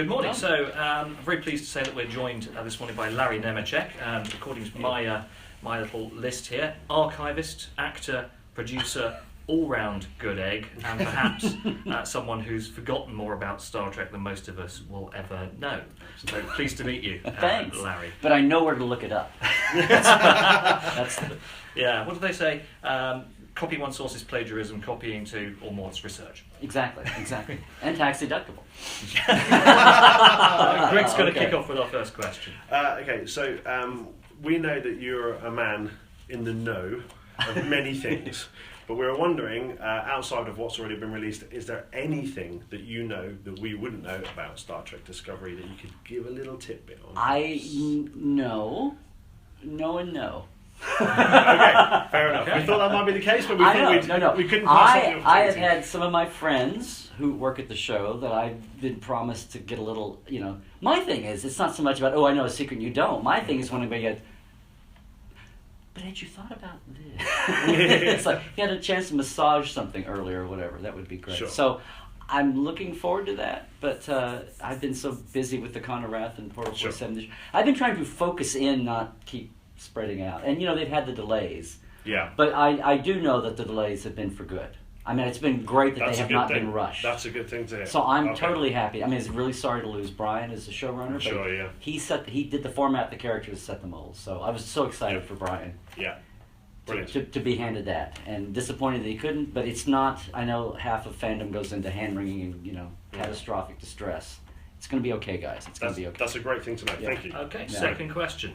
Good morning. So, I'm very pleased to say that we're joined this morning by Larry Nemecek. According to my little list here, archivist, actor, producer, all-round good egg, and perhaps someone who's forgotten more about Star Trek than most of us will ever know. So, pleased to meet you, Thanks, Larry. But I know where to look it up. Yeah, what do they say? Copy one source is plagiarism, copying two or more is research. Exactly. And tax deductible. Greg's going to kick off with our first question. Okay, so we know that you're a man in the know of many things, but we're wondering, outside of what's already been released, is there anything that you know that we wouldn't know about Star Trek Discovery that you could give a little tidbit on? No and no. Okay, fair enough. We thought that might be the case, but we we couldn't pass on the opportunity. I have had some of my friends who work at the show that I've been promised to get a little, my thing is, it's not so much about, I know a secret you don't. My thing is when anybody gets, but had you thought about this? It's like, you had a chance to massage something earlier or whatever. That would be great. Sure. So I'm looking forward to that, but I've been so busy with the Con of Wrath and Portal 47. Sure. I've been trying to focus in, not keep spreading out. And, they've had the delays. Yeah. But I do know that the delays have been for good. I mean, it's been great that they have not been rushed. That's a good thing to hear. So I'm totally happy. I mean, it's really sorry to lose Brian as the showrunner. Sure, but yeah. He did the format, the characters, set the mold. So I was so excited for Brian. Yeah. Brilliant. To be handed that. And disappointed that he couldn't, but it's not, I know half of fandom goes into hand-wringing and, catastrophic distress. It's going to be okay, guys. It's going to be okay. That's a great thing to know. Yeah. Thank you. Okay, Yeah. Second question.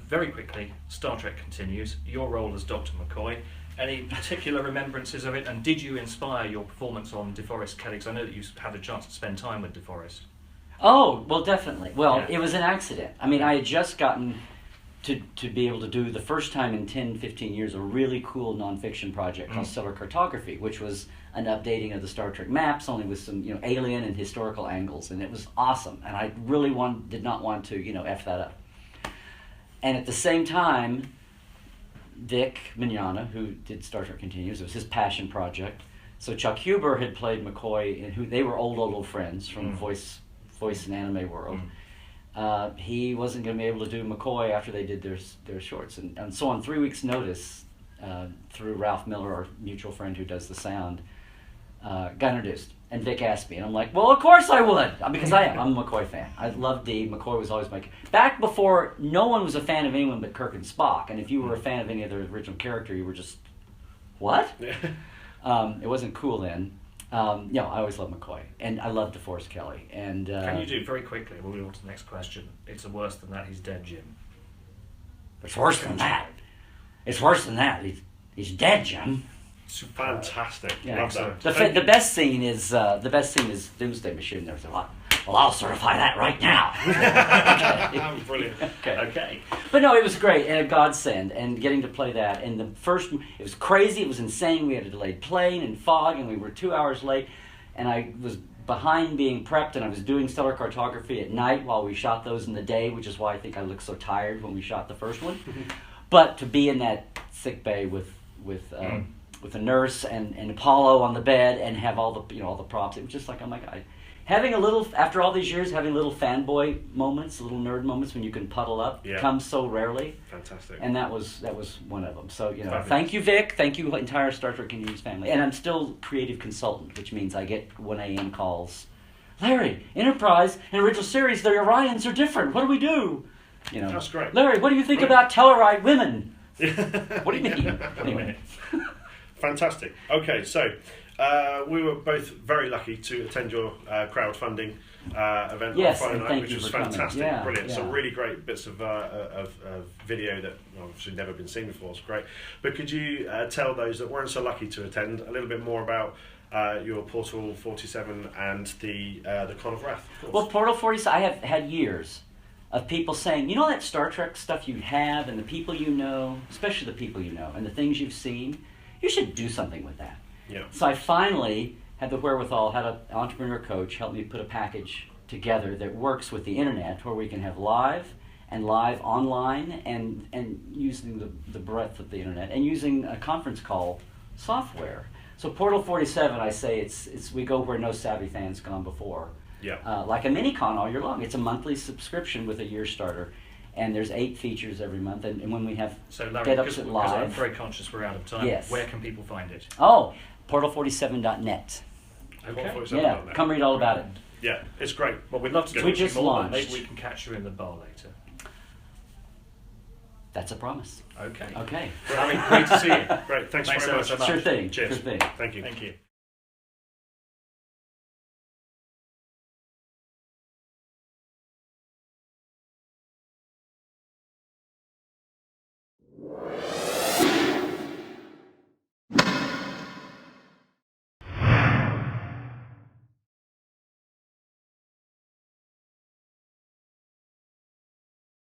Very quickly, Star Trek continues. Your role as Dr. McCoy. Any particular remembrances of it? And did you inspire your performance on DeForest Kelley? Because I know that you had a chance to spend time with DeForest. Oh, well, definitely. Well, Yeah. It was an accident. I mean, I had just gotten to be able to do, the first time in 10, 15 years, a really cool nonfiction project called Stellar Cartography, which was an updating of the Star Trek maps, only with some alien and historical angles, and it was awesome. And I really did not want to F that up. And at the same time, Vic Mignogna, who did Star Trek Continues, it was his passion project. So Chuck Huber had played McCoy, and who they were old friends from voice and anime world. He wasn't going to be able to do McCoy after they did their shorts, and so on 3 weeks' notice, through Ralph Miller, our mutual friend who does the sound, got introduced. And Vic asked me, and I'm like, well, of course I would, because I'm a McCoy fan. I love D. McCoy was always back before no one was a fan of anyone but Kirk and Spock, and if you were a fan of any other original character, you were just, what? It wasn't cool then. I always loved McCoy, and I love DeForest Kelley. And can you do very quickly? We'll move on to the next question. It's a worse than that. He's dead, Jim. It's worse than that. It's worse than that. He's dead, Jim. Fantastic. Yeah. Love that. The best scene is Doomsday Machine. There's a lot. Well, I'll certify that right now. Okay. Brilliant. Okay. But no, it was great and a godsend, and getting to play that. And it was crazy. It was insane. We had a delayed plane and fog, and we were 2 hours late. And I was behind being prepped, and I was doing Stellar Cartography at night while we shot those in the day, which is why I think I looked so tired when we shot the first one. But to be in that sick bay with a nurse and Apollo on the bed and have all the props, it was just like, oh my God. After all these years, having little fanboy moments, little nerd moments when you can puddle up, comes so rarely. Fantastic. And that was one of them. So, thank you, Vic. Thank you, entire Star Trek Continues family. And I'm still creative consultant, which means I get 1 a.m. calls. Larry, Enterprise and original series, the Orions are different. What do we do? That's great. Larry, what do you think about Tellarite women? What do you mean? Anyway. Fantastic. Okay, so we were both very lucky to attend your crowdfunding event on Friday night, which was fantastic, brilliant. Some really great bits of video that obviously never been seen before. It's great. But could you tell those that weren't so lucky to attend a little bit more about your Portal 47 and the Con of Wrath? Of course. Well, Portal 47, I have had years of people saying, that Star Trek stuff you have and the people you know, especially the people you know, and the things you've seen, you should do something with that. Yeah. So I finally had the wherewithal, had an entrepreneur coach help me put a package together that works with the internet, where we can have live online and using the breadth of the internet and using a conference call software. So Portal 47, I say we go where no savvy fan's gone before. like a mini con all year long. It's a monthly subscription with a year starter. And there's 8 features every month, and when we have Larry, because I'm very conscious we're out of time, where can people find it? Oh, portal47.net. Okay. Yeah, come read all about it. Yeah, it's great. Well, we'd love to we just launched. Maybe we can catch you in the bar later. That's a promise. Okay. Okay. Larry, great to see you. Great, thanks very much. so much. Sure thing. Cheers. Sure thing. Thank you. Thank you.